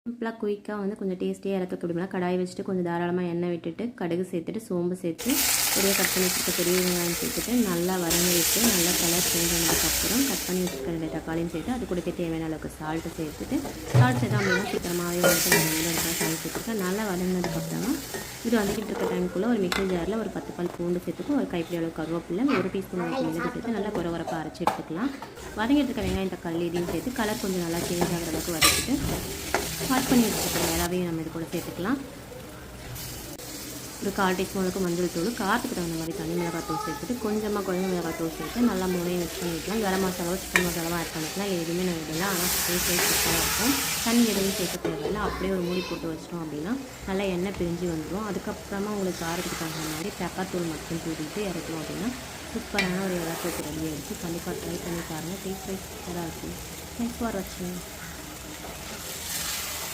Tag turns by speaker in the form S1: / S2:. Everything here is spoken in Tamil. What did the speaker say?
S1: சிம்பிளாக குயிக்காக வந்து கொஞ்சம் டேஸ்டியாக இறக்க அப்படின்னா கடாய் வச்சுட்டு கொஞ்சம் தாராளமாக எண்ணெய் விட்டுட்டு கடுகு சேர்த்துட்டு சோம்பு சேர்த்து ஒரே கட் பண்ணி வச்சுருக்க பெரிய வெங்காயம் சேர்த்துட்டு நல்லா வதங்கி விட்டு நல்லா கலர் சேஞ்ச் ஆனதுக்கப்புறம் கட் பண்ணி வச்சுருக்க 2 தக்காளியும் சேர்த்து அது கூட தேவையான அளவுக்கு சால்ட்டு சேர்த்துட்டு சால்ட் சேர்த்தா அப்படின்னா சீக்கிரமாகவே வந்து நல்லா சால்ட் சேர்த்துருக்கேன். நல்லா வதங்கினதுக்கப்புறமா இது வந்துக்கிட்டு இருக்க டைமுக்குள்ளே ஒரு மிக்ஸி ஜாரில் ஒரு 10 பல் பூண்டு சேர்த்துக்கும் ஒரு கைப்பிடி அளவு கருவேப்பிலை 1 டீஸ்பூன் அளவுக்கு மிளகு சேர்த்து நல்லா குறவரப்பாக அரைச்சி எடுத்துக்கலாம். வதங்கிட்டு இருக்க வெங்காயம் தக்காளி இதையும் சேர்த்து கலர் கொஞ்சம் நல்லா சேஞ்ச் ஆகிற அளவுக்கு வதக்கிட்டு கட் பண்ணி வச்சுருக்கிற எல்லாவையும் நம்ம இது கூட சேர்த்துக்கலாம். ஒரு 1/4 டீஸ்பூன் அளவுக்கு மஞ்சள் தூள், காரத்துக்கு தகுந்த மாதிரி தனி மிளகாத்தூள் சேர்த்துட்டு கொஞ்சமாக குழம்பு மிளகாத்தூள் சேர்த்து நல்லா மூணையும் மிக்ஸ் பண்ணிக்கலாம். கரம் மசாலாவோ சிக்கன் மசாலாவோ ஆட் பண்ணிக்கலாம். எதுவுமே நான் விடலை, ஆனால் டேஸ்ட் சூப்பராக இருக்கும். தண்ணி எதுவும் சேர்க்க தேவையில்லை. அப்படியே ஒரு மூடி போட்டு வச்சிட்டோம் அப்படின்னா நல்லா எண்ணெய் பிரிஞ்சு வந்துடும். அதுக்கப்புறமா உங்களுக்கு காரத்துக்கு தகுந்த மாதிரி பெப்பர் மட்டும் தூவிட்டு இறக்கணும் அப்படின்னா சூப்பரான ஒரு இறக்கத்து ரெடி ஆகிடுச்சு. கண்டிப்பாக ட்ரை பண்ணி பாருங்கள். டேஸ்ட் வைஸ் சூப்பராக இருக்கும். தேங்க்ஸ் ஃபார் வாட்சிங்.